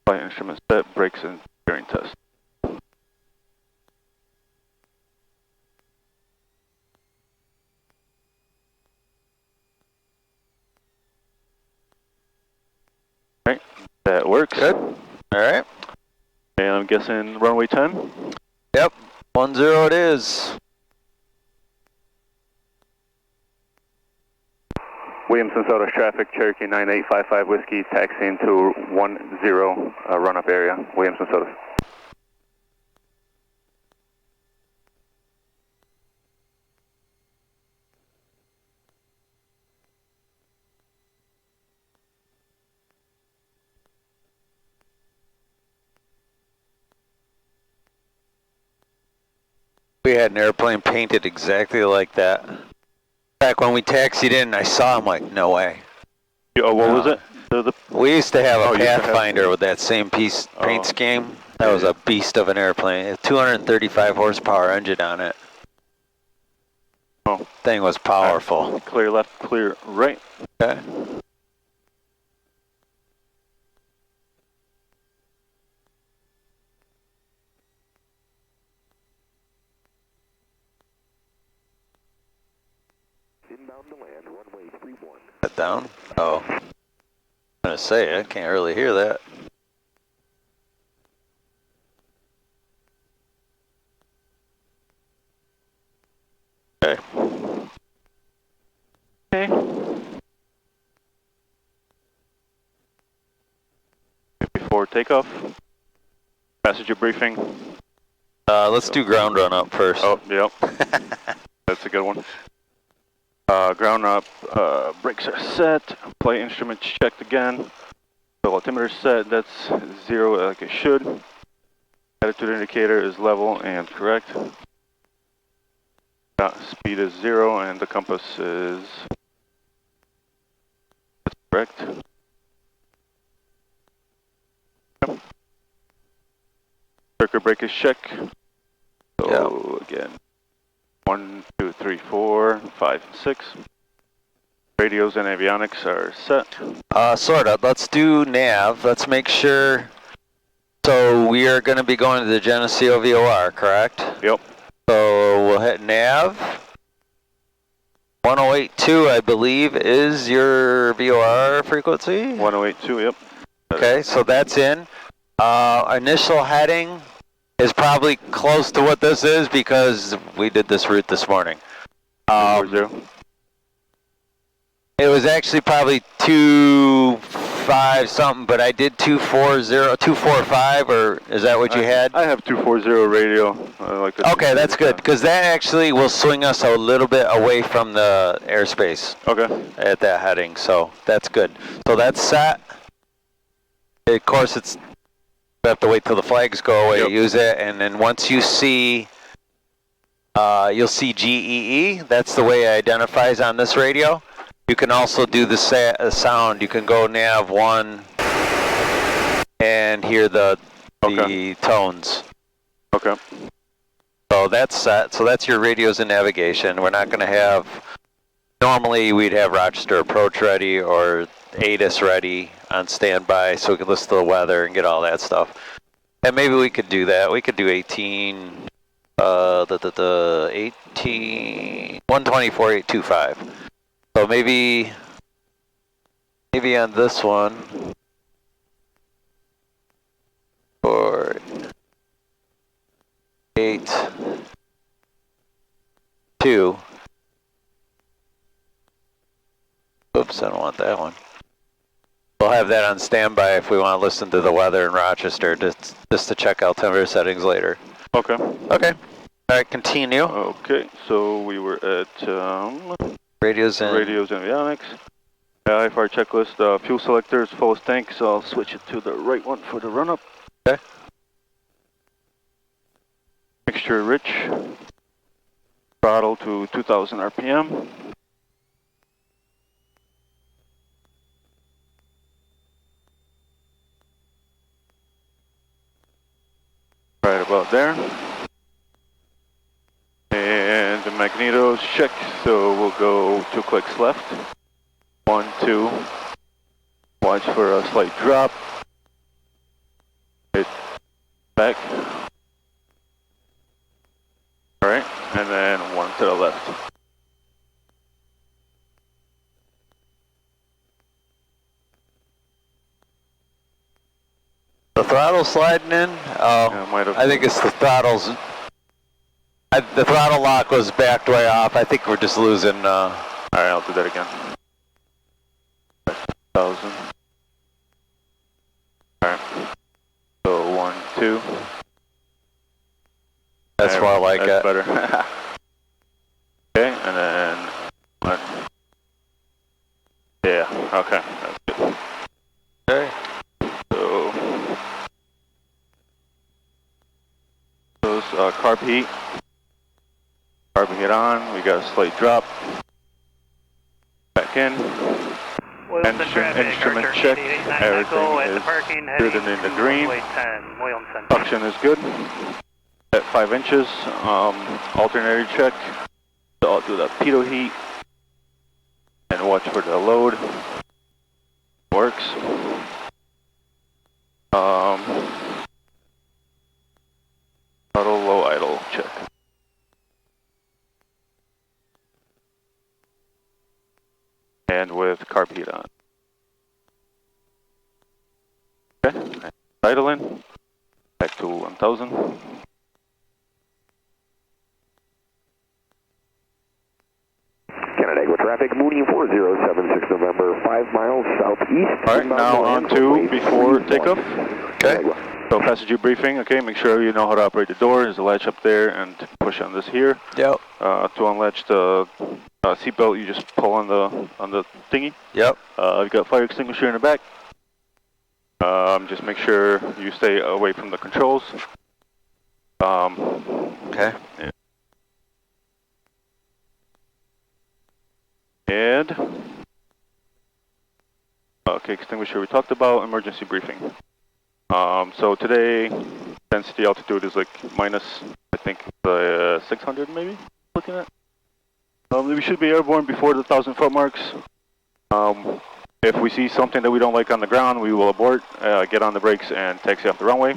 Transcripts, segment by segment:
Flight instrument set, brakes and steering test. Alright, that works. Good. Alright. And I'm guessing runway 10? Yep, 10 it is. Williamson Sodas traffic, Cherokee 9855 Whiskey, taxiing to 10 run-up area, Williamson Sodas. We had an airplane painted exactly like that. Back when we taxied in, I saw him like, no way. Oh, what was it? We used to have a Pathfinder with that same paint scheme. That was a beast of an airplane. A 235 horsepower engine on it. Oh. Thing was powerful. Clear left, clear right. Okay. Inbound to land, runway 31. That down? Oh. I'm gonna say, I can't really hear that. Okay. Okay. Before takeoff, passenger briefing. Let's do ground run up first. Oh, yep. That's a good one. Ground up, brakes are set, flight instruments checked again. The altimeter set, that's 0 like it should. Attitude indicator is level and correct. Speed is 0 and the compass is correct. Yep. Circuit break is check. So again, 1, 2, 3, 4, 5, and 6. Radios and avionics are set. Sort of. Let's do nav. Let's make sure. So we are going to be going to the Geneseo VOR, correct? Yep. So we'll hit nav. 1082, I believe, is your VOR frequency? 1082, yep. Okay, so that's in. Initial heading is probably close to what this is because we did this route this morning. 240. It was actually probably 25 something, but I did 245, or is that what you had? I have 240 radio. Okay, that's good, because that actually will swing us a little bit away from the airspace. Okay. At that heading, so that's good. So that's set. Of course, it's we have to wait till the flags go away to use it, and then once you see, you'll see GEE. That's the way it identifies on this radio. You can also do the sound. You can go nav 1 and hear the tones. Okay. So that's set. So that's your radios and navigation. We're not going to have. Normally we'd have Rochester approach ready or ATIS ready on standby, so we could listen to the weather and get all that stuff. And maybe we could do that. We could do 18. 124.825. So maybe on this one, or 8.2. Oops, I don't want that one. We'll have that on standby if we want to listen to the weather in Rochester, just to check altimeter settings later. Okay. Okay. All right, continue. Okay, so we were at radios and avionics. IFR checklist, fuel selector is fullest tank, so I'll switch it to the right one for the run-up. Okay. Mixture rich. Throttle to 2,000 RPM. Right about there. And the magnetos check, so we'll go 2 clicks left. 1, 2. Watch for a slight drop. back. Alright, and then one to the left. The throttle's sliding in? Oh, Yeah, might have. I think it's the throttle's. The throttle lock was backed way off. I think we're just losing. Alright, I'll do that again. 1,000. Alright. So 1, 2. That's There, more like that's it. better. Okay, and then 1. Yeah, okay, that's good. Okay. So those carb heat. Carb heat on, we got a slight drop. Back in. Instrument check. Everything is good and in the green. Suction is good. At 5 inches. Alternator check. So I'll do the pitot heat. And watch for the load. Works. Throttle low idle check. And with carb heat on. Okay, idling. Back to 1,000. Canada with traffic, Mooney 4076 November, 5 miles southeast. Alright, now on to before takeoff. Okay. So passenger briefing, okay, make sure you know how to operate the door. There's a latch up there and push on this here. Yep. To unlatch the seatbelt, you just pull on the thingy. Yep. You've got fire extinguisher in the back. Just make sure you stay away from the controls. Okay. Yeah. And okay, extinguisher we talked about. Emergency briefing. So today, density altitude is like minus, I think, 600 maybe. Looking at. We should be airborne before the 1,000-foot marks. If we see something that we don't like on the ground, we will abort, get on the brakes, and taxi off the runway.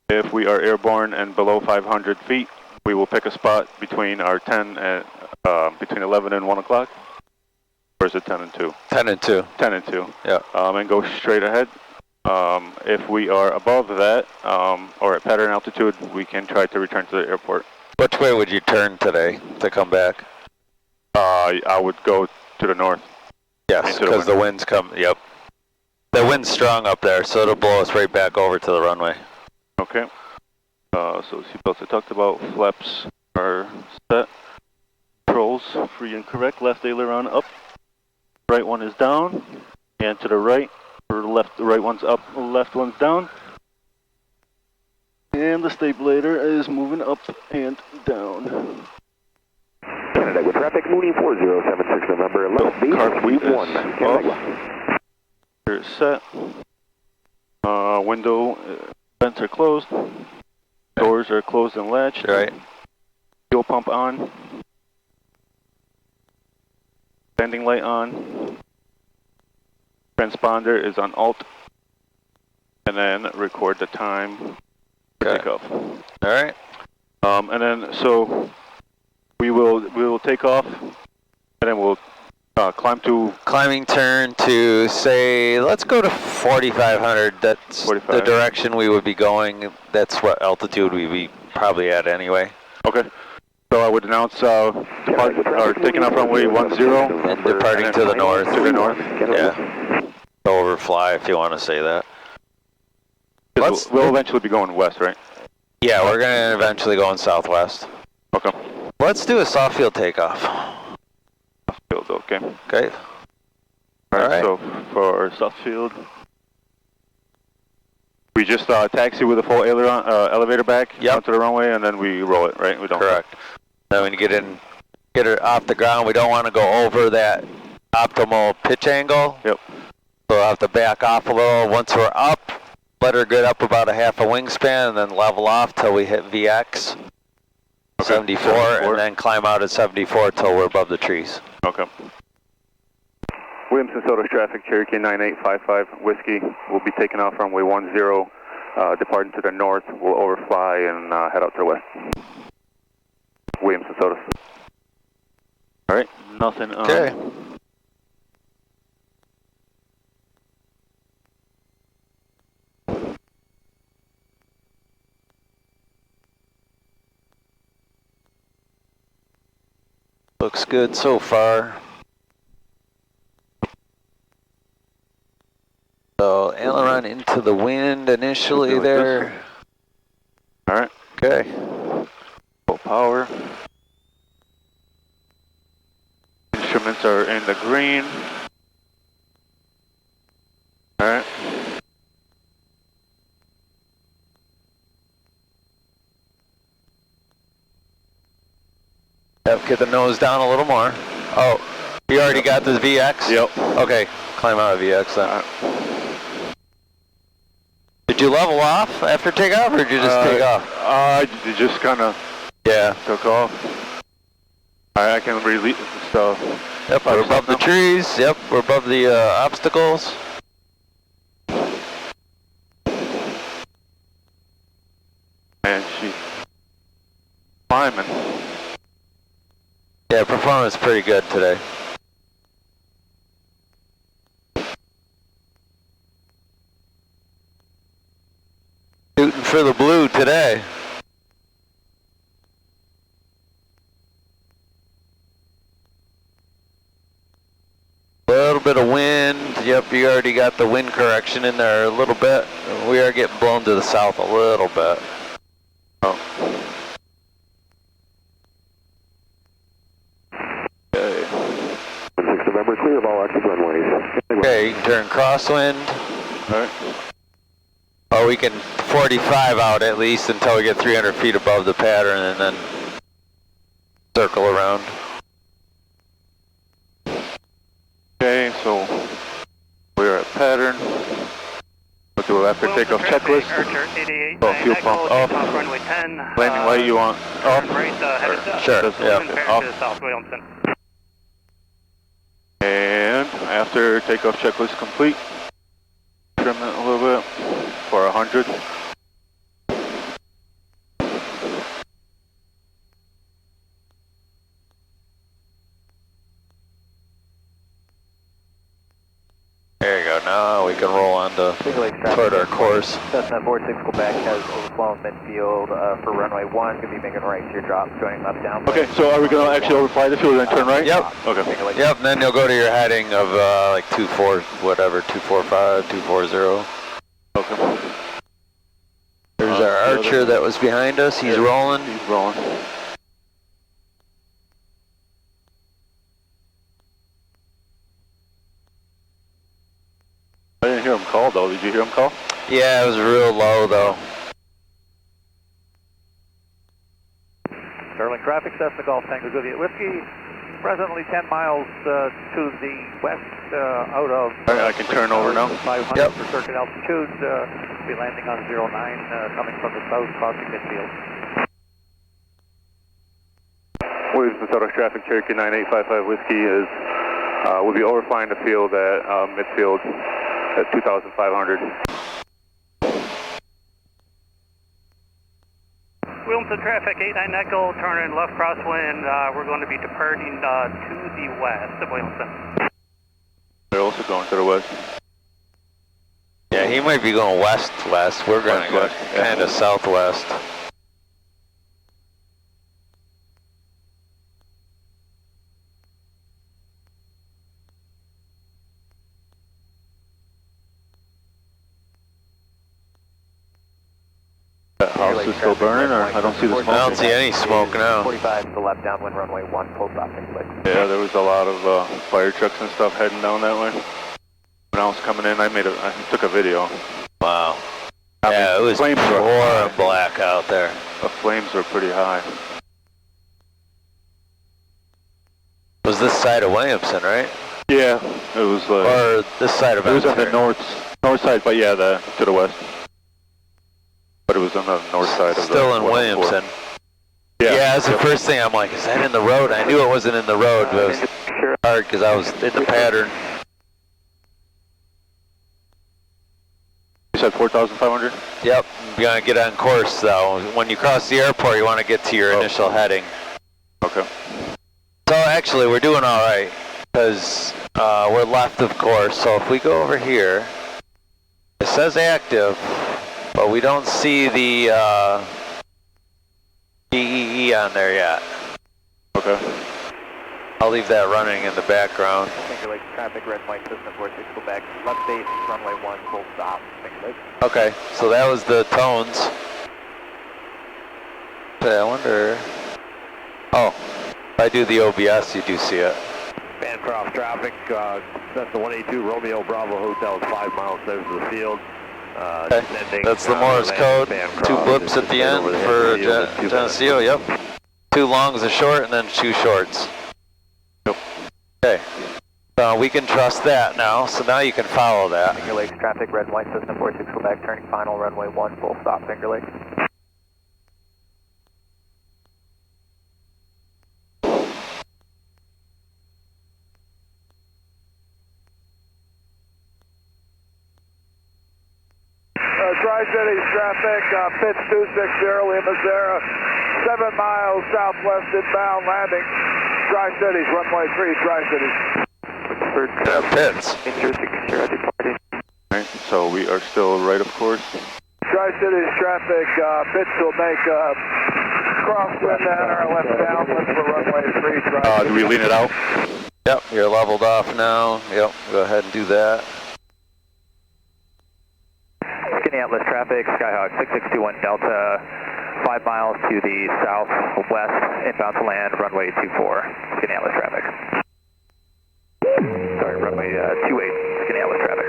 If we are airborne and below 500 feet, we will pick a spot between our 10 and between 11 and 1 o'clock. Or is it 10 and 2? 10 and 2. 10 and 2. Yeah. And go straight ahead. If we are above that, or at pattern altitude, we can try to return to the airport. Which way would you turn today to come back? I would go to the north. Yes, because the wind's come. Yep. The wind's strong up there, so it'll blow us right back over to the runway. Okay. So seatbelts I talked about. Flaps are set. Controls free and correct. Left aileron up. Right one is down. And to the right. Or left, the right one's up. Left one's down. And the stabilizer is moving up and down. Canada with traffic, Mooney 4076 November, left base, Carb heat is 1. off. Here it's set. Window vents are closed. Doors are closed and latched. Right. Fuel pump on. Landing light on. Transponder is on alt. And then record the time for takeoff. All right. And then so we will take off, and then we'll climb to Climbing turn to say, let's go to 4,500. That's 45. the direction we would be going. That's what altitude we'd be probably at anyway. Okay. So I would announce taking off runway 10 And departing to the north. To the north. Yeah. Overfly if you want to say that. We'll eventually be going west, right? Yeah, we're going to eventually go in southwest. Okay. Let's do a soft field takeoff. Field, okay. Okay. Alright, so for soft field, we just taxi with a full aileron, elevator back onto the runway, and then we roll it, right? We don't. Correct. Then when you get it off the ground, we don't want to go over that optimal pitch angle. Yep. So we'll have to back off a little. Once we're up, let her get up about a half a wingspan, and then level off till we hit VX. Okay. 74, and then climb out at 74 till we're above the trees. Okay. Williamson Sodas traffic, Cherokee 9855 Whiskey. We'll be taking off runway 10 departing to the north, we'll overfly and head out to the west. Williamson Sodas. Alright, nothing on. Okay. Looks good so far. So aileron into the wind initially Like there. Alright, Okay. full power. Instruments are in the green. Alright. Yep, get the nose down a little more. Oh, you already got this VX? Yep. Okay, climb out of VX then. Alright. Did you level off after takeoff, or did you just take off? I just kind of Yeah. took off. I can release stuff. Yep, we're above the trees. Yep, we're above the obstacles. And she's climbing. Yeah, performance pretty good today. Shooting for the blue today. A little bit of wind. Yep, you already got the wind correction in there a little bit. We are getting blown to the south a little bit. Oh. Okay. 6 November, clear of all active runways. Okay, you can turn crosswind. Alright. Or we can 45 out at least until we get 300 feet above the pattern and then circle around. Okay, so we're at pattern. We'll do after takeoff checklist. Oh, fuel pump off. Landing light you want off? Sure, yeah. Off. And after takeoff checklist complete, trim it a little bit for 100. There you go, now we can roll on to toward our course. Cessna 46 Quebec has overflown midfield for runway 1, going to be making right to your drop, joining left down. Okay, so are we going to actually overfly the field and turn right? Yep. Okay. Yep, and then you'll go to your heading of like 24, whatever, 245, 240. Okay. There's our Archer that was behind us, he's rolling. He's rolling. I didn't hear him call though. Did you hear him call? Yeah, it was real low though. Sterling traffic, Cessna Golf Tango Juliet Whiskey, presently 10 miles to the west out of... All right, I can turn over now. 500 Yep. for circuit altitude, be landing on 09 coming from the south, crossing midfield. Williamson Soda traffic, Cherokee 9855 Whiskey is, will be overflying the field at midfield at 2,500. Williamson traffic, 89 Echo, turning left crosswind. We're going to be departing to the west of Williamson. They're also going to the west. Yeah, he might be going west-west. We're going to go West, yeah. kind of southwest. That house is still burning, or I don't see the smoke? I don't see any smoke now. 45 to the left downwind runway 1, post optic click. Yeah, there was a lot of fire trucks and stuff heading down that way. When I was coming in, I took a video. Wow. I mean, Yeah, it was flames were pouring high. black out there. The flames were pretty high. It was this side of Williamson, right? Yeah, it was. Or this side of It was on the Ventura? north side, but yeah, to the west. But it was on the north side of Still the in 104. Williamson. Yeah, that's the first thing I'm like, is that in the road? I knew it wasn't in the road, but it was hard because I was in the pattern. said 4,500? Yep, you're gonna get on course though. When you cross the airport, you want to get to your initial heading. Okay. So actually, we're doing all right because we're left of course. So if we go over here, it says active, but we don't see the DEE on there yet. Okay. I'll leave that running in the background. Finger Lakes traffic, red white system 46 Quebec, left base, runway 1, full stop, Finger Lakes. Okay, so that was the tones. Okay, I wonder. Oh, if I do the OBS, you do see it. Bancroft traffic, that's the 182 Romeo Bravo Hotel, 5 miles south of the field. Okay. That's the Morse code. 2 blips at the end for Geneseo, yep. 2 longs, a short, and then 2 shorts. Yep. Okay. We can trust that now, so now you can follow that. Finger Lakes traffic, red white system 46 Quebec, turning final, runway 1, full stop, Finger Lakes. Tri-Cities traffic, pitch 260 Lima Sierra, 7 miles southwest inbound landing. Tri-Cities, runway 3, Tri-Cities. Pits. Alright, so we are still right of course. Tri-Cities traffic, pitch will make a crosswind and our left downwind for runway 3, Tri-Cities. Do we lean it out? Yep, you're leveled off now. Yep, go ahead and do that. Skinny Atlas traffic, Skyhawk 6621 Delta, 5 miles to the southwest, inbound to land, runway 24, Skinny Atlas traffic. Sorry, runway 28, Skinny Atlas traffic.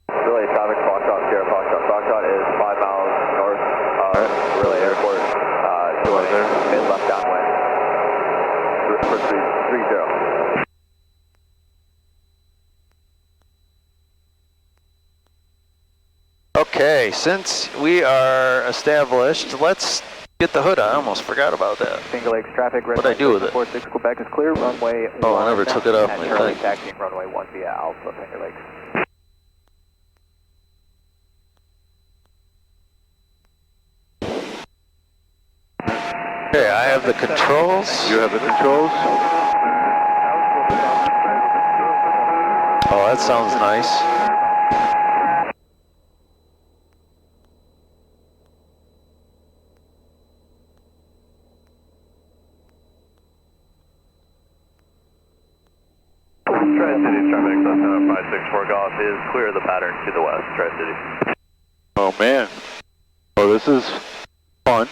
Relay traffic, Foxtrot, Sierra Foxtrot. Foxtrot is 5 miles north of Relay Airport. Doing mid left downwind for 330. Okay, since we are established, let's get the hood on. I almost forgot about that. Finger Lakes traffic, red What'd I do with it? 46 Quebec is clear, runway Oh, 1. I never took it off and my Charlie thing. taxiing runway 1 via Alpha, Finger Lakes. Okay, I have the controls. You have the controls. Oh, that sounds nice. Tri-Cities traffic, Cessna 564 Golf is clear of the pattern to the west, Tri-Cities. Oh man. Oh, this is fun.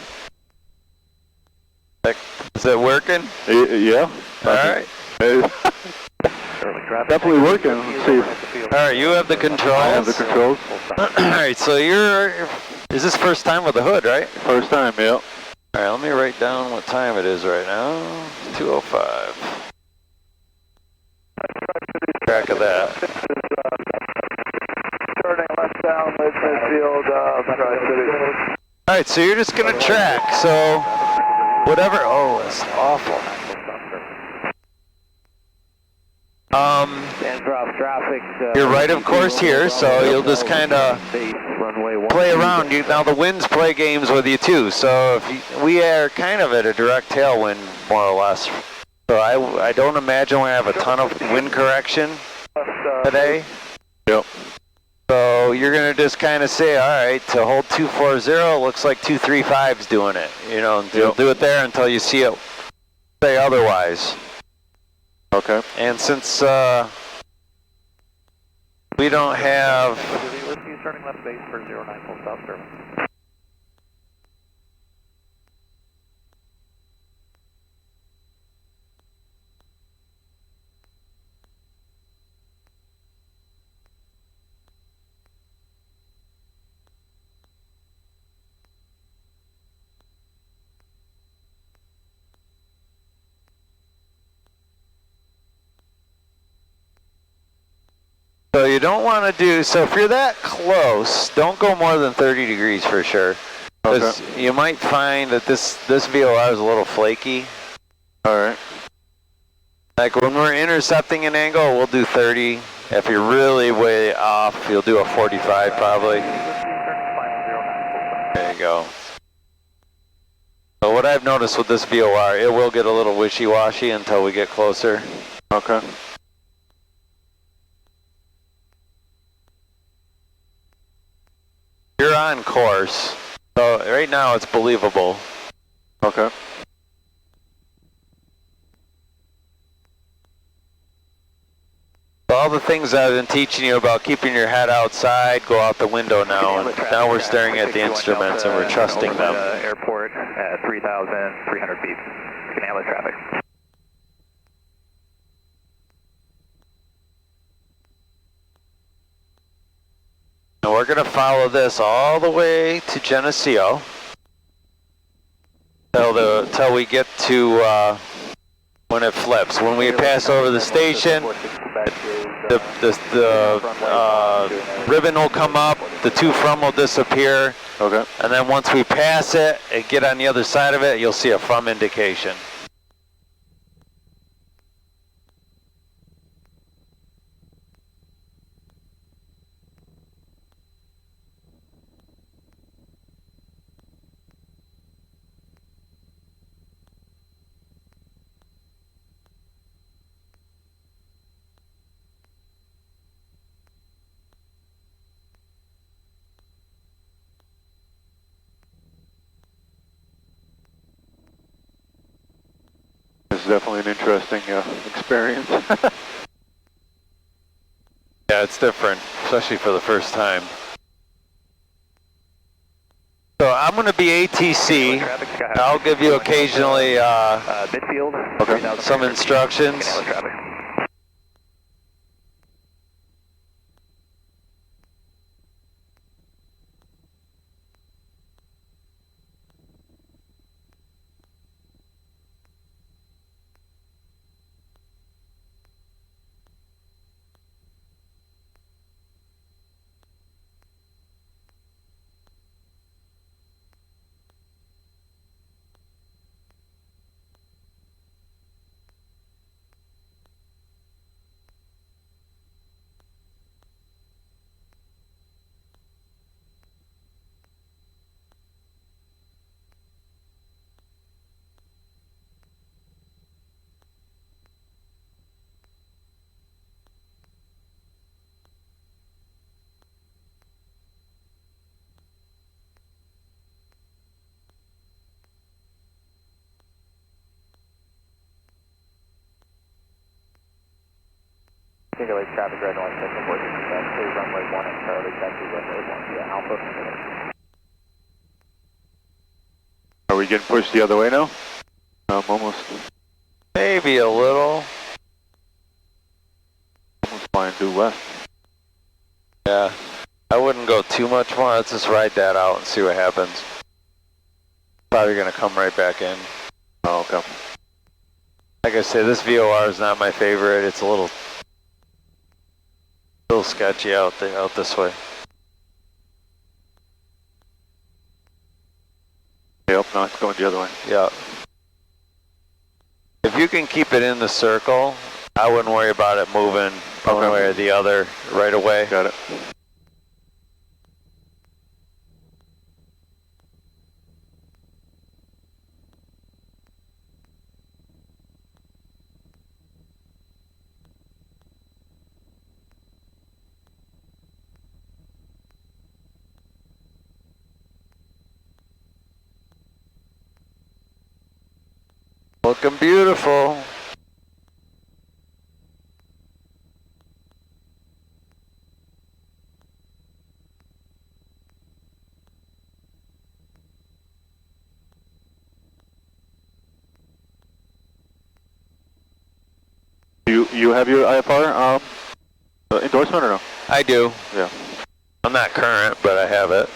Is it working? Yeah. Alright. Definitely working. Let's see. Alright, you have the controls. I have the controls. Alright, so is this first time with the hood, right? First time, yeah. Alright, let me write down what time it is right now. 2:05. Track of that. Turning left down, midfield, Tri-Cities. Alright, so you're just gonna track, so whatever. Oh, it's awful. Bancroft traffic. You're right, of course, here, so you'll just kind of play around. Now the winds play games with you too, so we are kind of at a direct tailwind, more or less. So I don't imagine we have a ton of wind correction today. Yep. So you're gonna just kind of say, all right, to hold 240, looks like 235's doing it. You know, and you'll do it there until you see it say otherwise. Okay. And since we don't have. Whiskey turning left base for 09 full stop service. So you don't want to do, so if you're that close, don't go more than 30 degrees for sure. Because you might find that this VOR is a little flaky. Alright. Like when we're intercepting an angle, we'll do 30. If you're really way off, you'll do a 45 probably. There you go. So what I've noticed with this VOR, it will get a little wishy-washy until we get closer. Okay. You're on course, so right now it's believable. Okay. All the things I've been teaching you about keeping your head outside go out the window now, and now we're staring at the instruments and we're trusting them. Airport at 3,300 feet. You can handle the traffic. And we're going to follow this all the way to Geneseo till we get to when it flips. When we pass over the station, the ribbon will come up, the to from will disappear, Okay. and then once we pass it and get on the other side of it, you'll see a from indication. It's definitely an interesting experience. Yeah, it's different, especially for the first time. So I'm going to be ATC. I'll give you occasionally midfield. some instructions. Singular traffic right on second board, clear runway 1 and Charlie, taxi runway 1 via Alpha. Are we getting pushed the other way now? Almost Maybe a little. flying due west. Yeah, I wouldn't go too much more. Let's just ride that out and see what happens. Probably going to come right back in. Oh, okay. Like I say, this VOR is not my favorite. It's a little sketchy out this way. Yep, no, it's going the other way. Yeah. If you can keep it in the circle, I wouldn't worry about it moving one way or the other right away. Got it. Looking beautiful. You have your IFR endorsement or no? I do. Yeah. I'm not current, but I have it.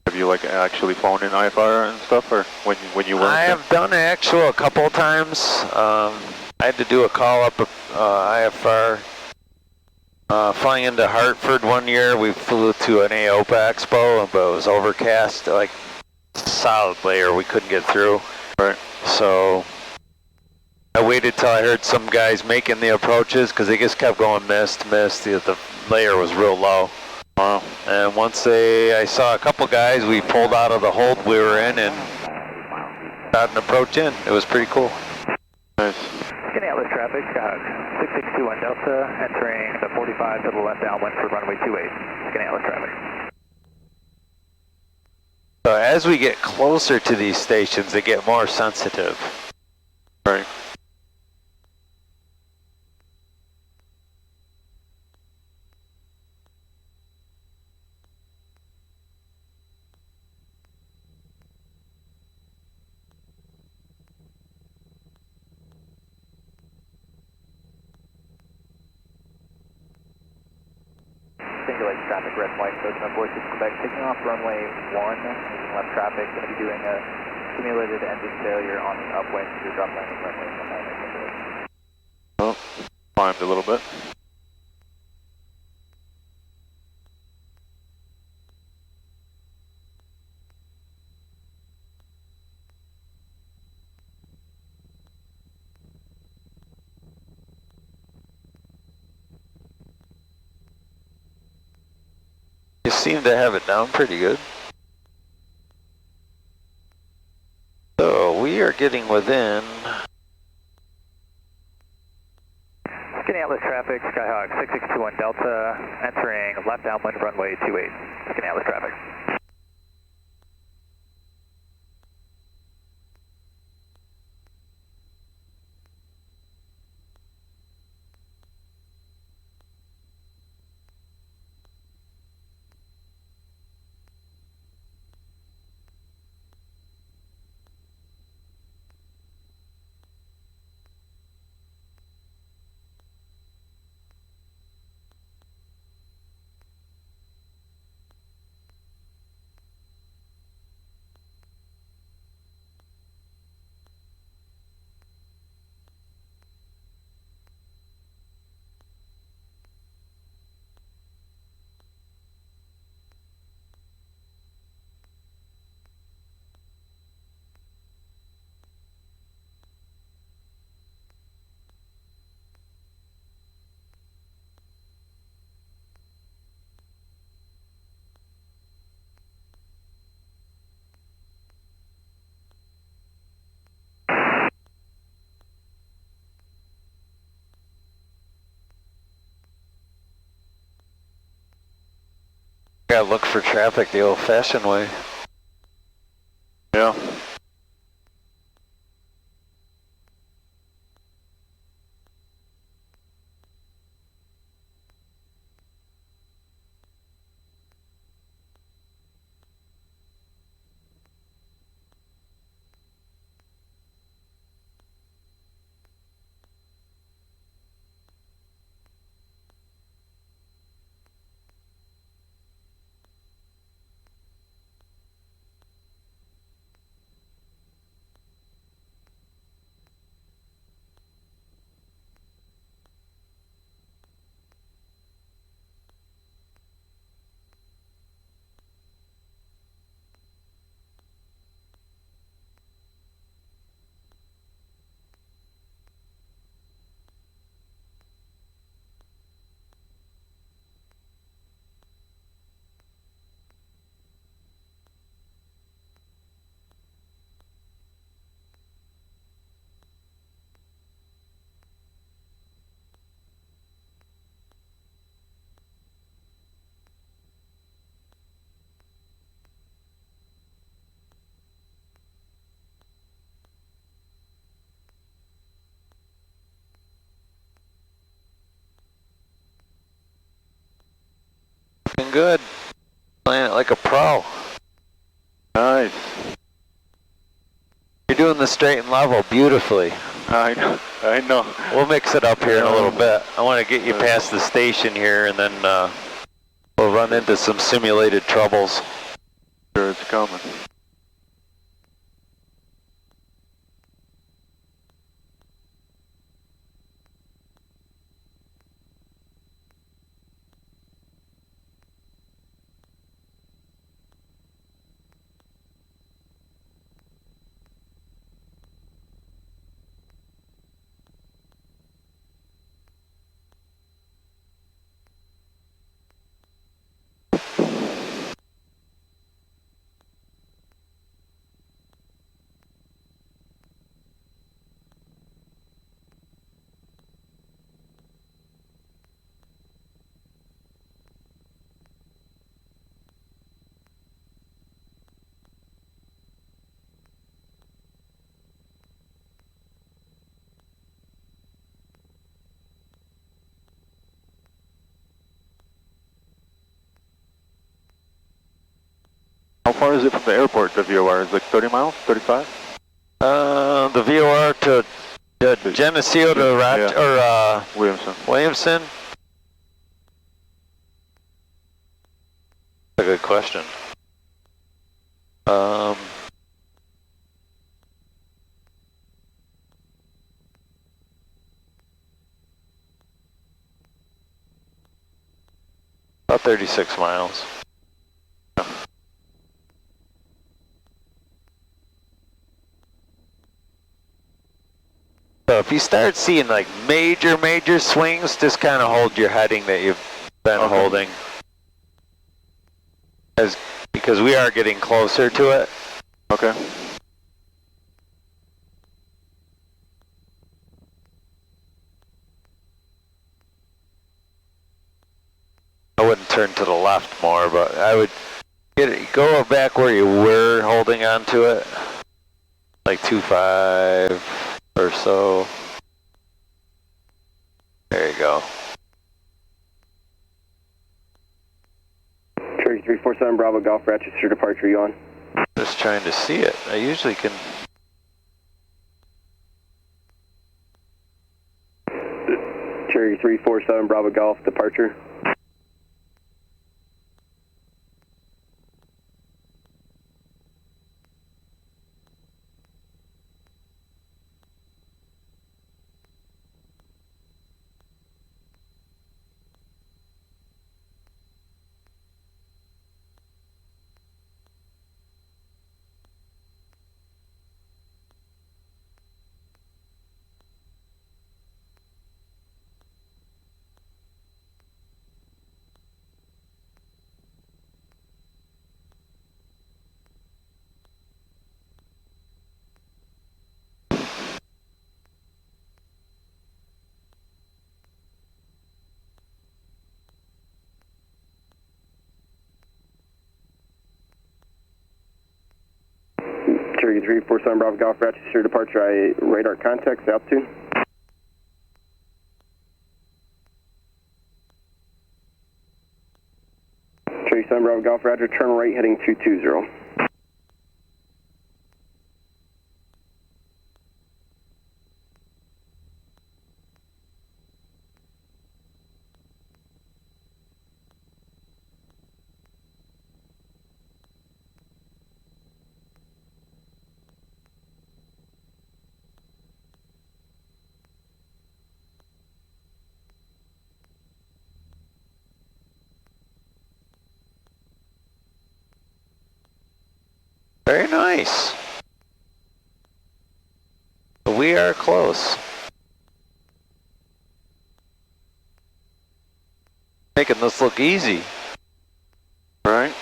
Have you like actually flown in IFR and stuff, or when you weren't? I have done actual a couple of times. I had to do a call up IFR Flying into Hartford one year, we flew to an AOPA Expo, but it was overcast, like solid layer, we couldn't get through. Right. So I waited till I heard some guys making the approaches because they just kept going mist. The layer was real low. Wow. And once I saw a couple guys, we pulled out of the hold we were in and got an approach in. It was pretty cool. Nice. Skinny Atlas traffic, Skyhawk 6621 Delta, entering the 45 to the left downwind for runway 28. Skinny Atlas traffic. So as we get closer to these stations, they get more sensitive. Right. Singulate traffic, red flight, so no voices Quebec, taking off runway 1, making left traffic, going to be doing a simulated engine failure on the upwind to your drop landing runway 19. Oh, climbed a little bit. You seem to have it down pretty good. So we are getting within. Skinny Atlas traffic, Skyhawk 6621 Delta, entering left downwind runway 28. Skinny Atlas traffic. Gotta look for traffic the old-fashioned way. Yeah. Looking good. Playing it like a pro. Nice. You're doing the straight and level beautifully. I know. I know. We'll mix it up here in a little bit. I want to get you past the station here and then we'll run into some simulated troubles. Sure, it's coming. far is it from the airport, the VOR? Is it like 30 miles, 35? The VOR to Geneseo to Williamson. That's a good question. About 36 miles. So if you start seeing like major swings, just kind of hold your heading that you've been holding. Because we are getting closer to it. Okay. I wouldn't turn to the left more, but I would go back where you were holding on to it. Like 2.5 or so. There you go. Cherokee 347 Bravo Golf, Rochester departure, you on? Just trying to see it. I usually can. Cherokee 347 Bravo Golf, departure. Cherokee 347 Bravo Golf, Rochester departure, radar contacts, altitude. Cherokee 7 Bravo Golf, Roger, turn right heading 220. Very nice. We are close. Making this look easy. Right.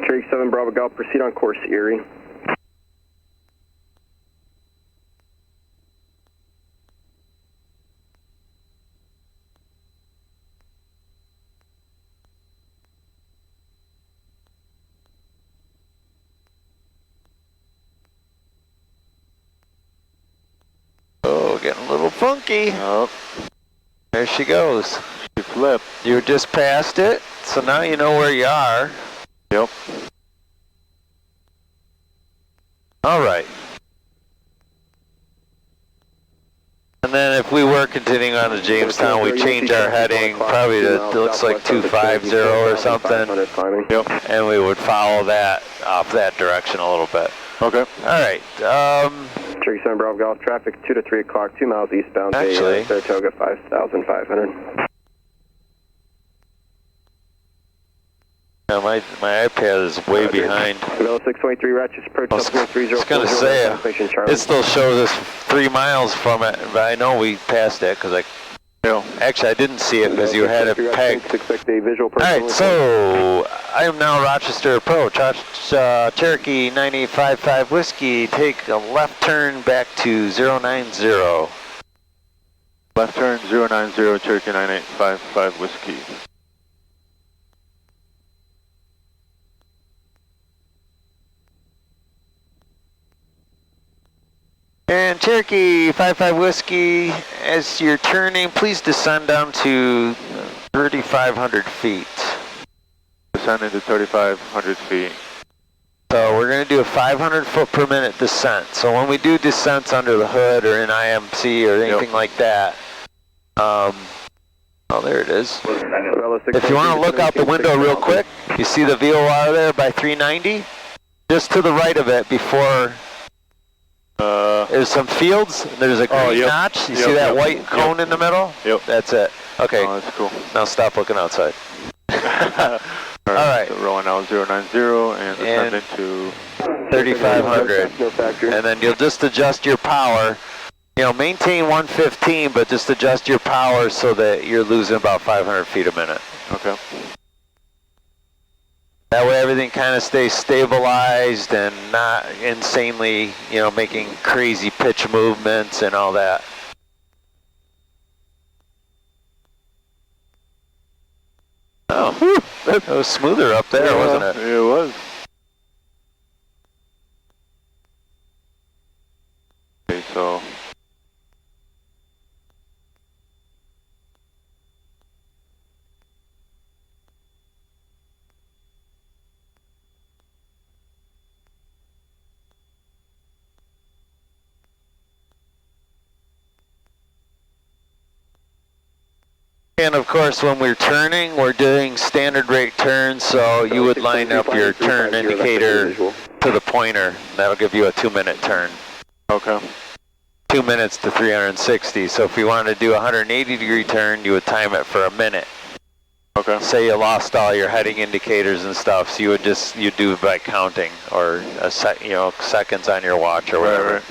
Cherokee 7 Bravo Golf, proceed on course Erie. Oh, getting a little funky. Oh, There she goes. she flipped. You just passed it, so now you know where you are. Yep. All right. And then if we were continuing on to Jamestown, we change our heading probably to, it looks like 250 or something. Yep. And we would follow that off that direction a little bit. Okay. All right. Cherokee 7 Bravo Golf, traffic 2 to 3 o'clock, 2 miles eastbound, Actually, Saratoga 5,500. my iPad is way behind. Velo 623 Ratchet approach, I was going to say, it still shows us 3 miles from it, but I know we passed it because actually I didn't see it because you had it pegged. Alright, so I am now Rochester approach, Cherokee 9855 Whiskey, take a left turn back to 090. Left turn 090, Cherokee 9855 Whiskey. And Cherokee 55 Whiskey, as you're turning, please descend down to 3,500 feet. Descending to 3,500 feet. So we're going to do a 500 foot per minute descent. So when we do descents under the hood or in IMC or anything like that, oh, there it is. If you want to look out the window real quick, you see the VOR there by 390? Just to the right of it before there's some fields, there's a green notch. You see that white cone in the middle? Yep. That's it. Okay. Oh, that's cool. Now stop looking outside. All right. So rolling out 090 and descending to 3,500. And then you'll just adjust your power. You know, maintain 115, but just adjust your power so that you're losing about 500 feet a minute. Okay. That way everything kind of stays stabilized and not insanely, you know, making crazy pitch movements and all that. Oh, whew, that was smoother up there, wasn't it? It was. Okay, so And of course, when we're turning, we're doing standard rate turns, so you would line up your turn indicator to the pointer. That'll give you a 2-minute turn. okay. 2 minutes to 360. So if you wanted to do a 180-degree turn, you would time it for a minute. Okay. Say you lost all your heading indicators and stuff, so you do it by counting or seconds on your watch or whatever.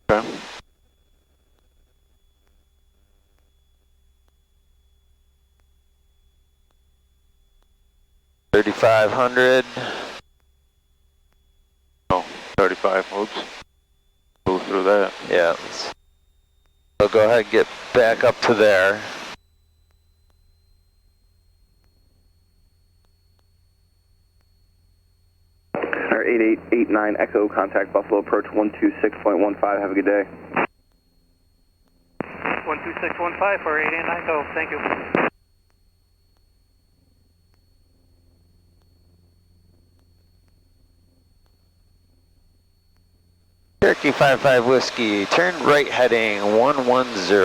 Right. Okay. 3,500. Oh, 35. Oops. Move through that. Yeah. So go ahead and get back up to there. Our 8889 Echo, contact Buffalo, approach 126.15. Have a good day. 12615 for 8889 Echo. Thank you. Cherokee 55 Whiskey, turn right heading 110.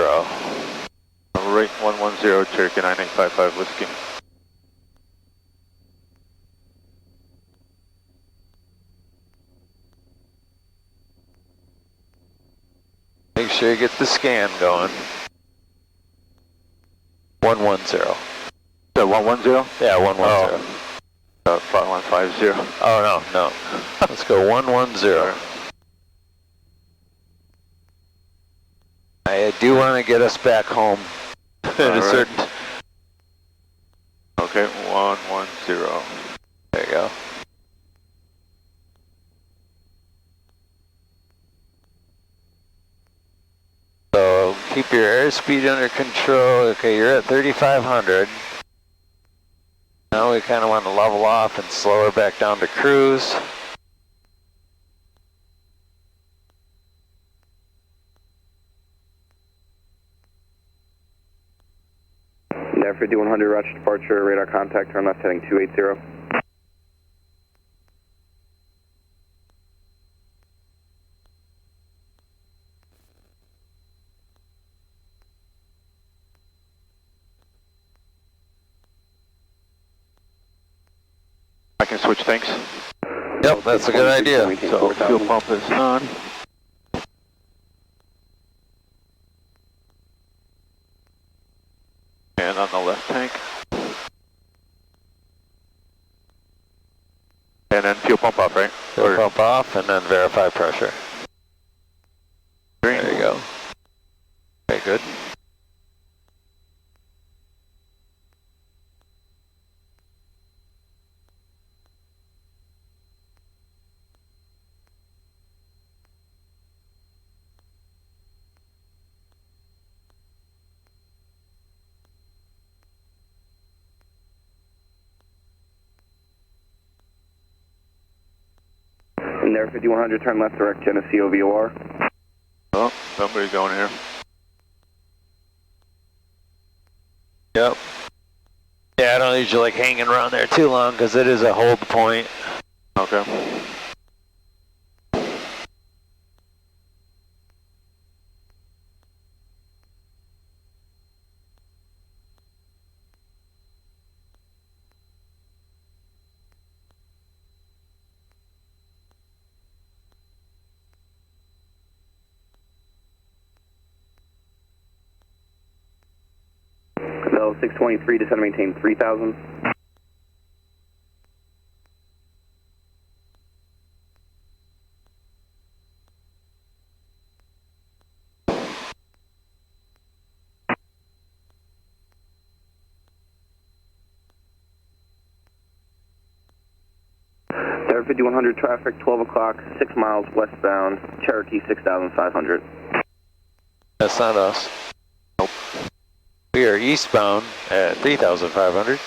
Right 110, Cherokee 9855 Whiskey. Make sure you get the scan going. 110. Is that 110? Yeah, 110. 5150. Oh, no. Let's go 110. I do want to get us back home at a certain... Okay, 110. There you go. So keep your airspeed under control. Okay, you're at 3,500. Now we kind of want to level off and slow her back down to cruise. For D100, Roger departure, radar contact, turn left heading 280. I can switch tanks. Yep, that's a good idea. So fuel pump is on. And on the left tank. And then fuel pump off, right? Fuel pump off and then verify pressure. Green. There you go. Okay, good. And there, 5100, turn left, direct Genesee OVOR. Oh, somebody's going here. Yep. Yeah, I don't usually like hanging around there too long because it is a hold point. Okay. Bell 623, descend and maintain 3000. There, 5100 traffic, 12 o'clock, 6 miles westbound, Cherokee 6500. That's not us. Nope. We are eastbound at 3,500.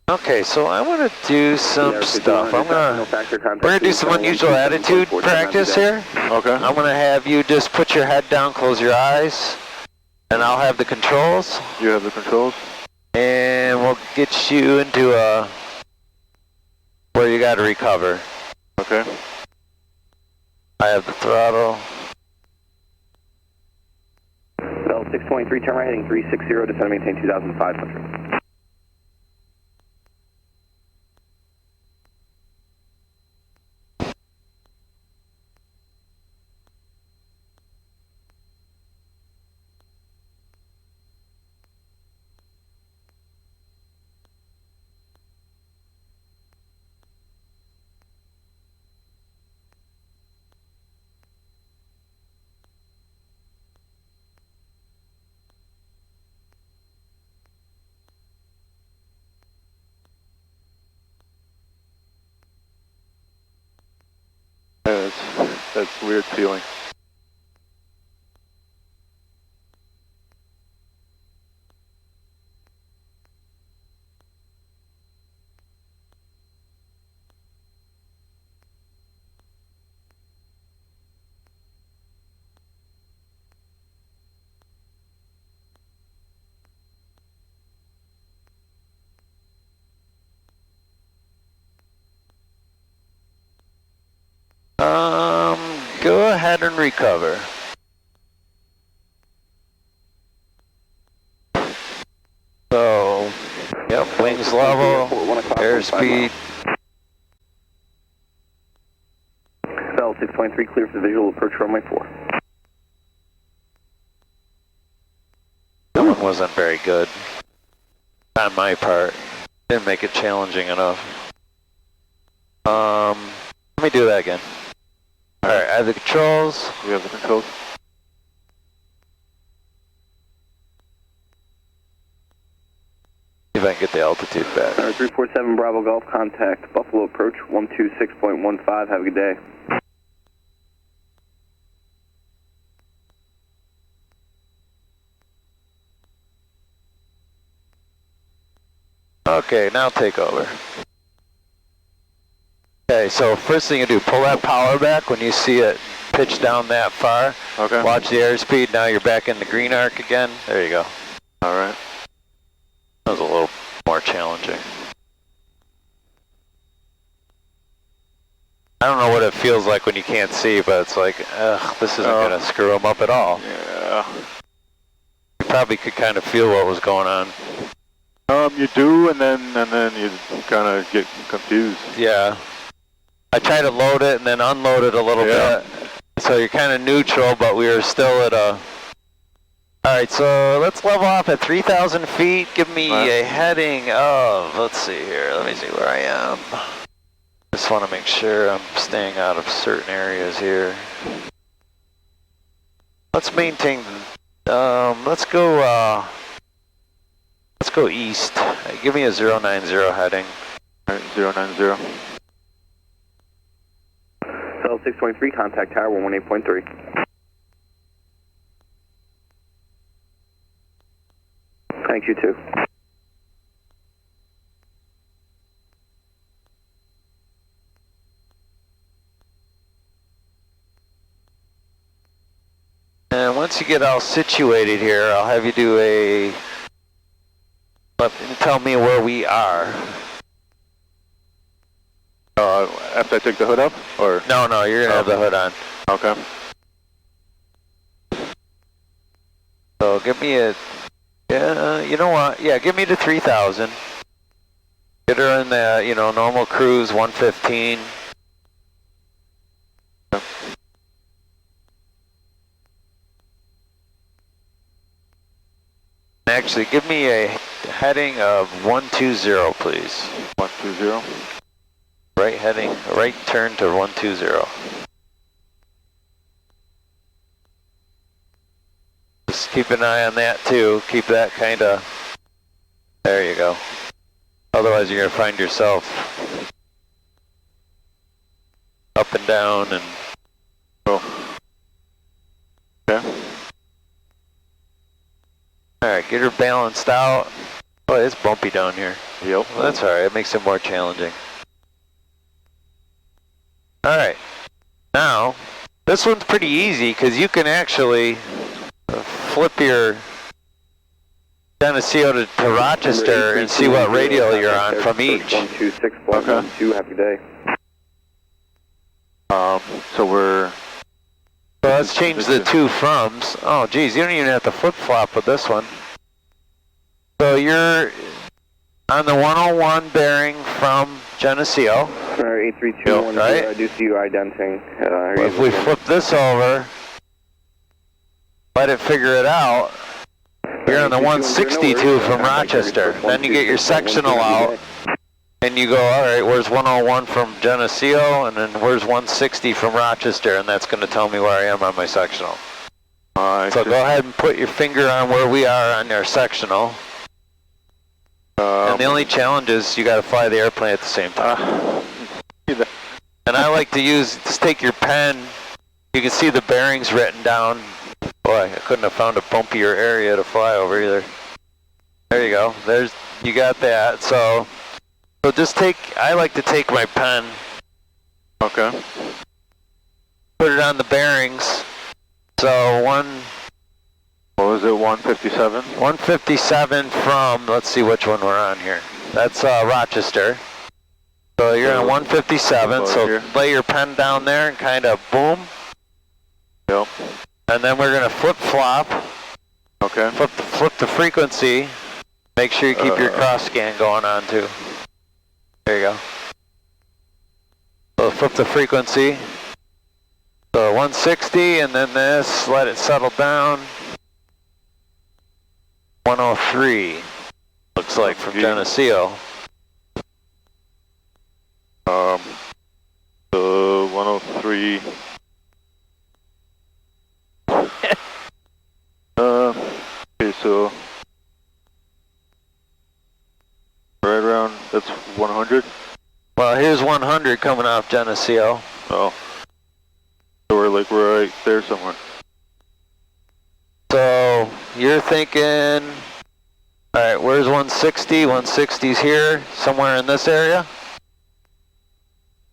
Okay, so I want to do some stuff. We're gonna do some unusual attitude practice here. Okay. I'm gonna have you just put your head down, close your eyes, and I'll have the controls. You have the controls? And we'll get you into where you got to recover. Okay. I have the throttle. Bell 623, turn right heading 360, descend and maintain 2500. Yeah, that's a weird feeling. Go ahead and recover. So, yep, wings level, airspeed. Bell 623, clear for the visual approach runway 4. That one wasn't very good on my part. Didn't make it challenging enough. Let me do that again. Alright, I have the controls. You have the controls? See if I can get the altitude back. 347 Bravo Golf, contact Buffalo approach 126.15, have a good day. Okay, now take over. Okay, so first thing you do, pull that power back when you see it pitch down that far. Okay. Watch the airspeed, now you're back in the green arc again. There you go. Alright. That was a little more challenging. I don't know what it feels like when you can't see, but it's like, ugh, this isn't going to screw them up at all. Yeah. You probably could kind of feel what was going on. You do, and then you kind of get confused. Yeah. I tried to load it and then unload it a little bit. So you're kind of neutral, but we are still at a... Alright, so let's level off at 3,000 feet. Give me a heading of... Let's see here. Let me see where I am. Just want to make sure I'm staying out of certain areas here. Let's maintain... let's go east. Give me a 090 heading. Alright, 090. Bell 623, contact tower 118.3. Thanks, you too. And once you get all situated here, I'll have you do a, tell me where we are. After I take the hood up, or? No, you're gonna have the hood on. Okay. So give me a, yeah, you know what? Yeah, give me the 3000. Get her in the, you know, normal cruise 115. Actually, give me a heading of 120, please. 120. Right heading, right turn to 120. Just keep an eye on that too. Keep that kind of, there you go. Otherwise you're going to find yourself up and down and... Oh. Okay. Alright, get her balanced out. Oh, it's bumpy down here. Yep. Well, that's alright, it makes it more challenging. Alright, now, this one's pretty easy because you can actually flip your Geneseo to Rochester and see what radio you're on from each. 126.12, happy day. So we're... So let's change the two froms. Oh geez, you don't even have to flip-flop with this one. So you're on the 101 bearing from Geneseo. 8321, right? I do see you identing. If we flip this over, let it figure it out, you're on the 162 from Rochester. Then you get your sectional out, and you go, all right, where's 101 from Geneseo, and then where's 160 from Rochester, and that's going to tell me where I am on my sectional. So go ahead and put your finger on where we are on our sectional. And the only challenge is you got to fly the airplane at the same time. And I like to just take your pen, you can see the bearings written down. Boy, I couldn't have found a bumpier area to fly over either. There you go, you got that. So just I like to take my pen. Okay. Put it on the bearings. So what was it, 157? 157 from, let's see which one we're on here. That's Rochester. So you're on 157, so lay your pen down there and kind of boom. Yep. And then we're going to flip-flop. Okay. Flip the frequency. Make sure you keep your cross scan going on too. There you go. So flip the frequency. So 160 and then this, let it settle down. 103, looks like from Geneseo. The 103. Okay, so right around, that's 100? Well, here's 100 coming off Geneseo. Oh. So we're like right there somewhere. So you're thinking, all right, where's 160? 160's here, somewhere in this area?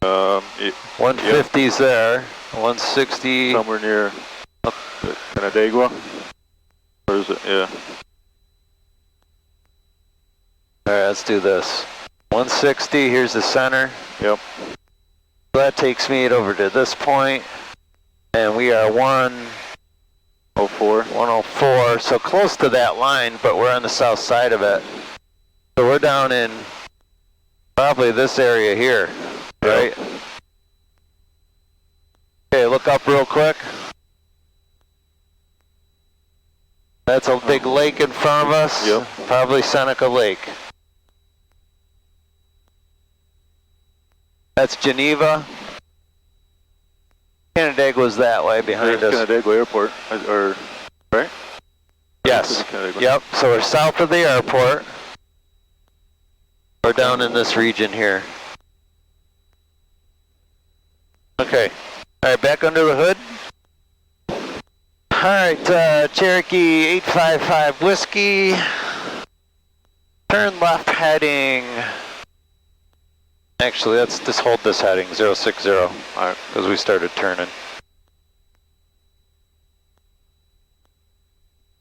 150's there, 160. Somewhere near Canandaigua? Or is it, yeah. Alright, let's do this. 160, here's the center. Yep. That takes me over to this point. And we are 104, so close to that line, but we're on the south side of it. So we're down in probably this area here, right? Okay, look up real quick. That's a big lake in front of us. Yep. Probably Seneca Lake. That's Geneva. Canandaigua's that way behind us. Canandaigua Airport, or right? Yes. Yep. So we're south of the airport. We're down in this region here. Okay. All right, back under the hood. All right, Cherokee 855 Whiskey. Turn left heading. Actually, let's just hold this heading, 060. All right, because we started turning.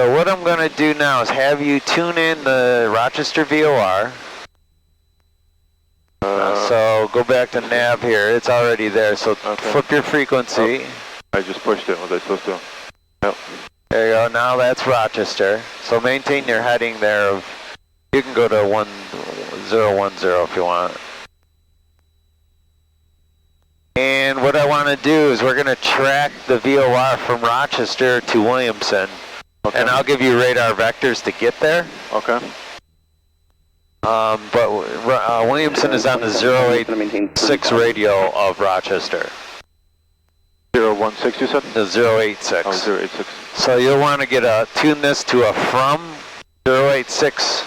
So what I'm going to do now is have you tune in the Rochester VOR. So go back to nav here. It's already there. So flip your frequency. I just pushed it. Was I supposed to? Yep. There you go. Now that's Rochester. So maintain your heading there. You can go to 1010 if you want. And what I want to do is we're going to track the VOR from Rochester to Williamson. Okay. And I'll give you radar vectors to get there. Okay. But Williamson is on the 086 radio of Rochester. 016 you said? The 086. Oh, 086. So you'll want to tune this to a from 086.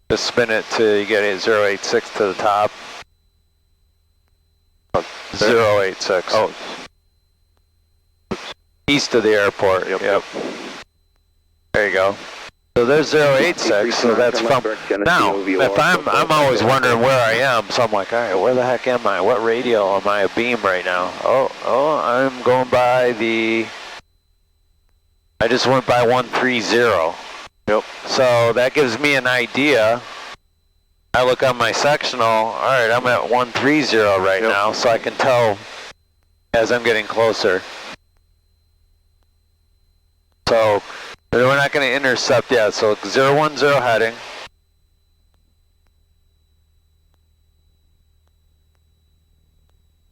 Just spin it till you get it 086 to the top. 086. Oh. East of the airport. Yep. There you go. So there's 086, so that's from, now, if I'm always wondering where I am, so I'm like, all right, where the heck am I? What radio am I abeam right now? Oh, I'm going by I just went by 130. Yep. So that gives me an idea. I look on my sectional, all right, I'm at 130 right now, so I can tell as I'm getting closer. So we're not going to intercept yet, so 010 heading.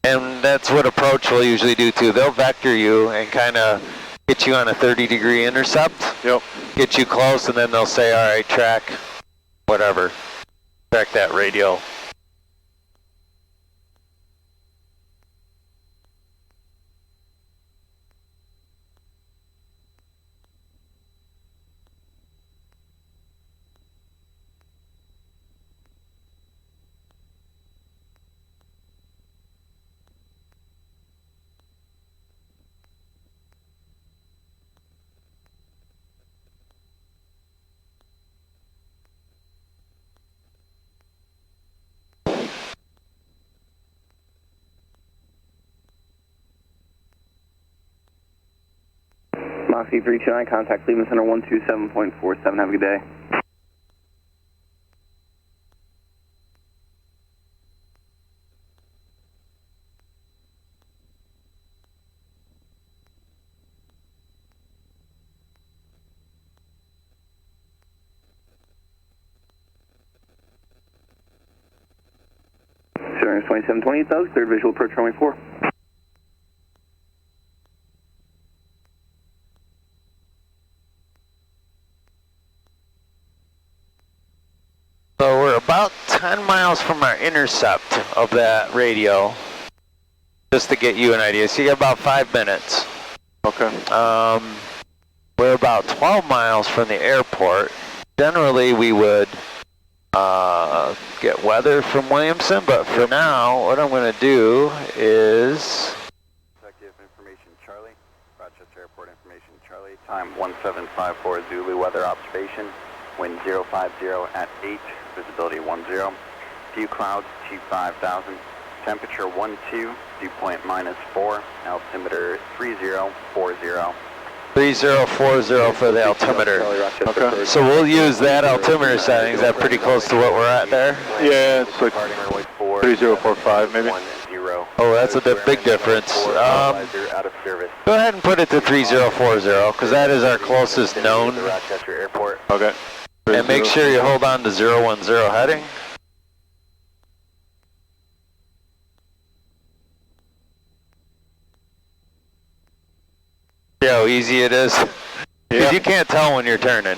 And that's what approach will usually do too. They'll vector you and kind of get you on a 30-degree intercept. Yep. Get you close, and then they'll say, all right, track whatever. Track that radio. Moxie 329, contact Cleveland Center 127.47. Have a good day. Sirius 2720, Doug, third visual approach runway 4. So we're about 10 miles from our intercept of that radio, just to get you an idea. So you got about 5 minutes. Okay. We're about 12 miles from the airport. Generally, we would get weather from Williamson, but for now, what I'm going to do is... Executive information, Charlie. Rochester Airport information, Charlie. Time 1754 Zulu weather observation. Wind 050 at 8. Visibility 10. Few clouds, T5000. Temperature 12. Dew point -4. Altimeter 3040. 3040 for the altimeter. Okay. So we'll use that altimeter setting. Is that pretty close to what we're at there? Yeah, it's like 3045 maybe. Oh, that's a big difference. Go ahead and put it to 3040 because that is our closest known. Okay. And make sure you hold on to 010 heading. See how easy it is? Yeah. You can't tell when you're turning.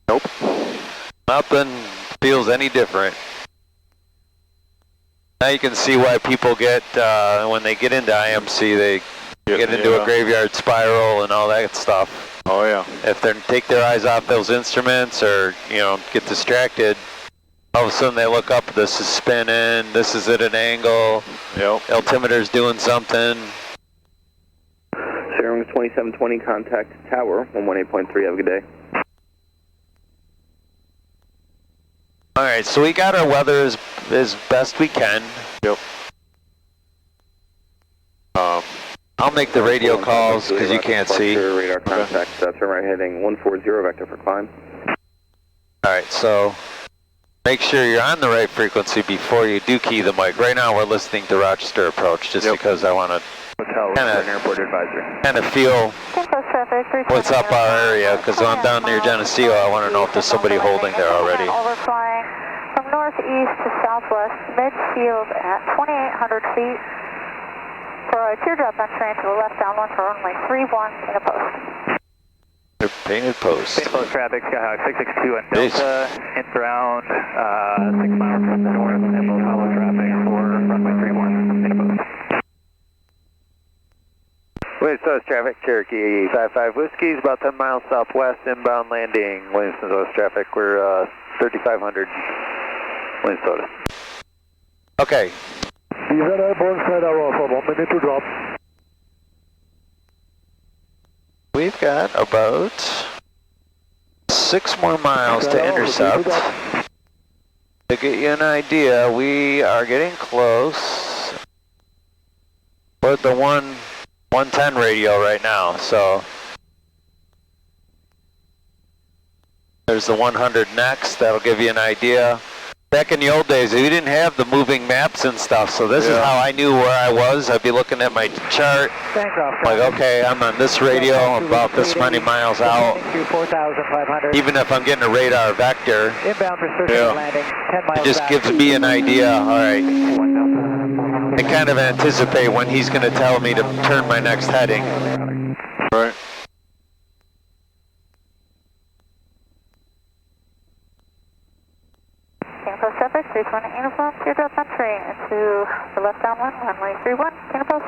Nope. Nothing feels any different. Now you can see why people get, when they get into IMC, they get into a graveyard spiral and all that stuff. Oh yeah. If they take their eyes off those instruments or, get distracted, all of a sudden they look up, this is spinning, this is at an angle, altimeter's doing something. Sierra 2720, contact tower 118.3. Have a good day. All right, so we got our weather as best we can. Yep. I'll make the radio calls because you can't see. Radar contact, turn right heading 140, vector for climb. Alright, so make sure you're on the right frequency before you do key the mic. Right now we're listening to Rochester approach just because I want to kind of feel what's up our area, because when I'm down near Geneseo, I want to know if there's somebody holding there already. Overflying from northeast to southwest, midfield at 2,800 feet. For a teardrop entry into the left downwind for runway 31 in a post. Painted post. Painted post traffic, Skyhawk 662 and Delta, inbound 6 miles from the north, and we'll follow traffic for runway 31 in a post. Williamson's traffic, Cherokee 55 Whiskey is about 10 miles southwest, inbound landing. Williamson's West traffic, we're 3,500 Williamson. Okay. Even airborne side for 1 minute to drop. We've got about 6 more miles to intercept. To get you an idea, we are getting close. We're at the 110 radio right now, so there's the 100 next. That'll give you an idea. Back in the old days, we didn't have the moving maps and stuff, so this is how I knew where I was. I'd be looking at my chart, like, okay, I'm on this radio, I'm about this many miles out. Even if I'm getting a radar vector, it just gives me an idea, all right. I kind of anticipate when he's going to tell me to turn my next heading. Right. Post traffic, 320 uniform, teardrop entry into the left downwind, runway 31, Canada Post.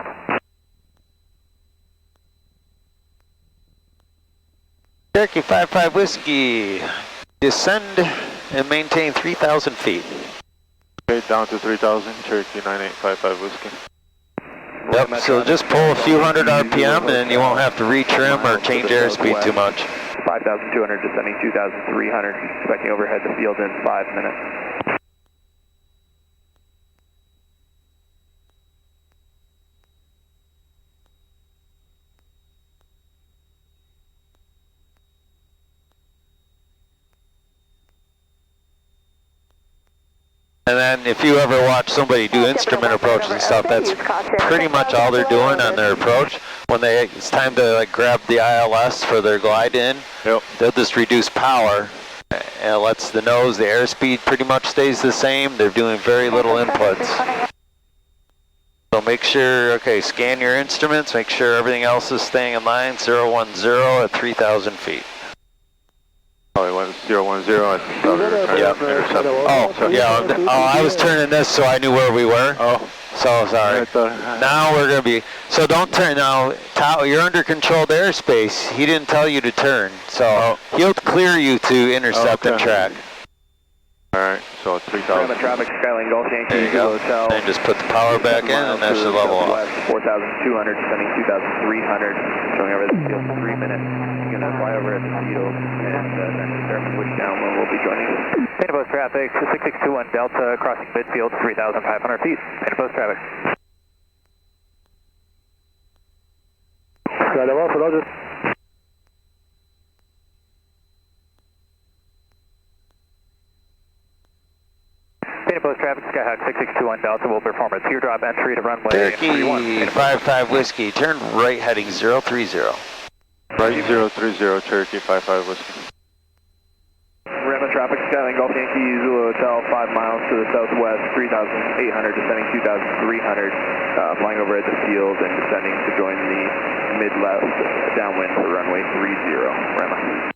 Cherokee 55 Whiskey, descend and maintain 3,000 feet. Okay, down to 3,000, Cherokee 9855 Whiskey. Yep, so just pull a few hundred RPM and then you won't have to retrim or change airspeed too much. 5,200, descending 2,300, expecting overhead the field in 5 minutes. And then if you ever watch somebody do instrument approaches and stuff, that's pretty much all they're doing on their approach. When it's time to like grab the ILS for their glide in, they'll just reduce power. And it lets the nose, the airspeed pretty much stays the same. They're doing very little inputs. So make sure, okay, scan your instruments, make sure everything else is staying in line. 010 at 3,000 feet. Oh, it went 010 at intercept. Oh, I was turning this so I knew where we were. Oh. So sorry. Now we're going to be, so don't turn now. You're under controlled airspace. He didn't tell you to turn. So he'll clear you to intercept and track. Alright, so 3,000. Traffic, Skyline Golf Yankee, There you go. Hotel. And just put the power back in and that should level off. 4,200, descending 2,300, showing over the field for 3 minutes. You're going to fly over at the field and then determine which downwind will be joining us. Painted post traffic, 6621 Delta, crossing midfield, 3,500 feet. Painted post traffic. Roger. Painted post traffic, Skyhawk 6621 Delta will perform a teardrop entry to runway Cherokee 55 Whiskey, turn right heading 030. Right 030, Cherokee 55 Whiskey. Rama traffic, Skyline Golf Yankee, Zulu Hotel, 5 miles to the southwest, 3,800, descending 2,300, flying over at the field and descending to join the mid-left downwind for runway 30, Rama.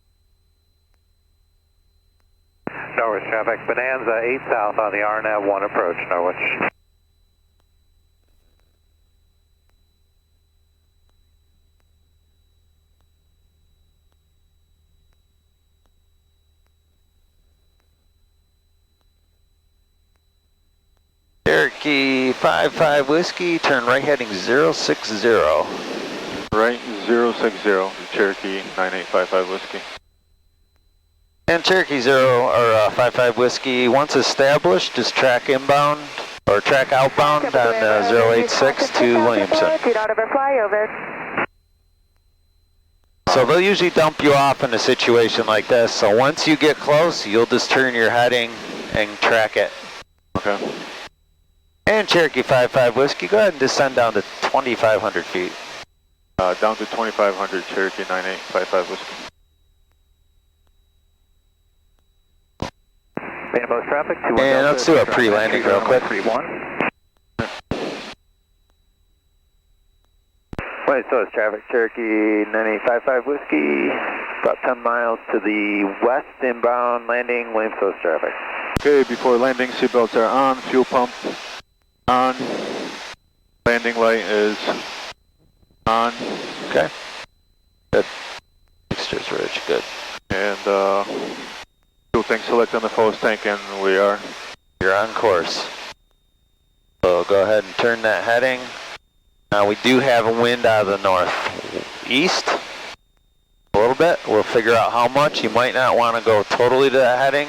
Norwich traffic, Bonanza 8 south on the RNAV 1 approach, Norwich. Cherokee 55 Whiskey, turn right heading 060. Right 060, Cherokee 9855 Whiskey. And Cherokee 55 Whiskey, once established, just track inbound, or or track outbound on 086 to Williamson. Do not overfly, over. So they'll usually dump you off in a situation like this. So once you get close, you'll just turn your heading and track it. Okay. And Cherokee 55 Whiskey, go ahead and descend down to 2,500 feet. Down to 2,500, Cherokee 9855 Whiskey. Main post traffic, 21 And let's do a pre-landing real quick. 31. West Coast traffic, Cherokee 9855 Whiskey, about 10 miles to the west, inbound landing, Williams Coast traffic. Okay, before landing, seatbelts are on, fuel pump on, landing light is on. Okay. Good. Mixture's rich, good. And fuel tank select on the fullest tank, and we are. You're on course. So go ahead and turn that heading. Now we do have a wind out of the northeast. A little bit. We'll figure out how much. You might not want to go totally to that heading.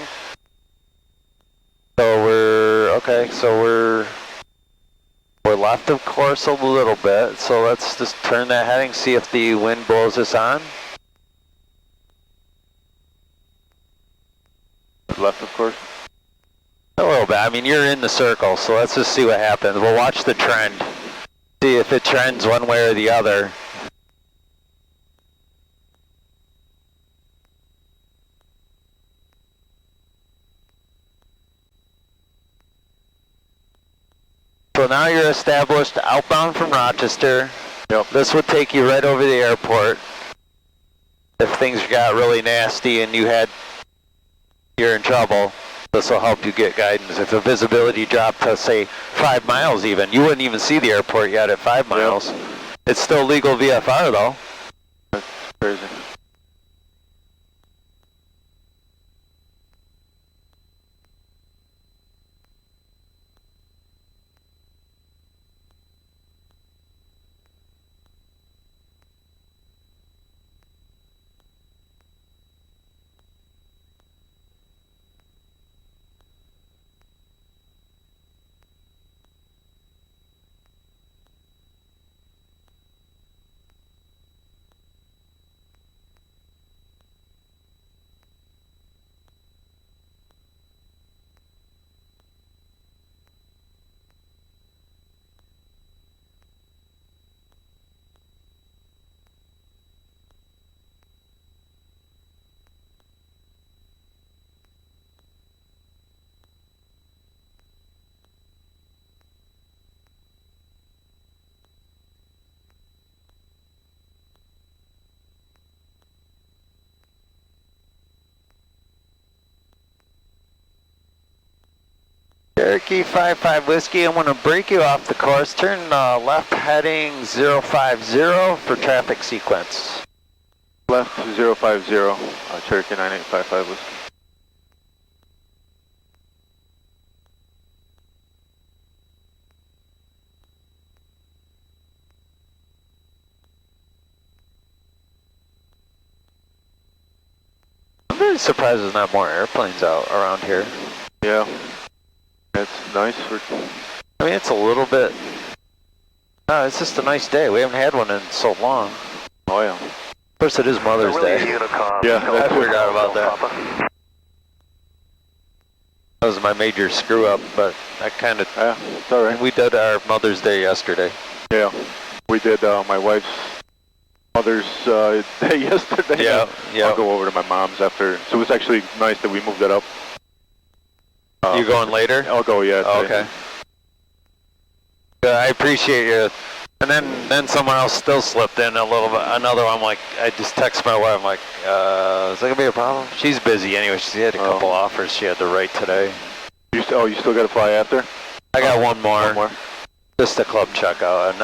So we're left of course a little bit. So let's just turn that heading, see if the wind blows us on. Left, of course. A little bit. I mean, you're in the circle, so let's just see what happens. We'll watch the trend. See if it trends one way or the other. So now you're established outbound from Rochester. Yep. This would take you right over the airport. If things got really nasty and you're in trouble, this will help you get guidance. If the visibility dropped to, say, 5 miles even, you wouldn't even see the airport yet at 5 miles. Yep. It's still legal VFR, though. That's crazy. Cherokee 55 Whiskey, I'm going to break you off the course. Turn left heading 050 for traffic sequence. Left 050, Cherokee 9855 Whiskey. I'm very surprised there's not more airplanes out around here. Yeah. It's nice for... I mean, it's a little bit... No, it's just a nice day. We haven't had one in so long. Oh, yeah. Of course, it is Mother's Day. Yeah, I forgot about that. That was my major screw-up, but I kind of... Yeah, it's all right. We did our Mother's Day yesterday. Yeah. We did my wife's Mother's Day yesterday. Yeah, yeah. I'll go over to my mom's after. So it was actually nice that we moved it up. You going later? I'll go, yeah. Oh, okay. I appreciate you. And then someone else still slipped in a little bit. Another one, I'm like, I just text my wife. I'm like, is that gonna be a problem? She's busy anyway. She had a couple offers she had to write today. You still got to fly after? I got one more. One more. Just a club checkout.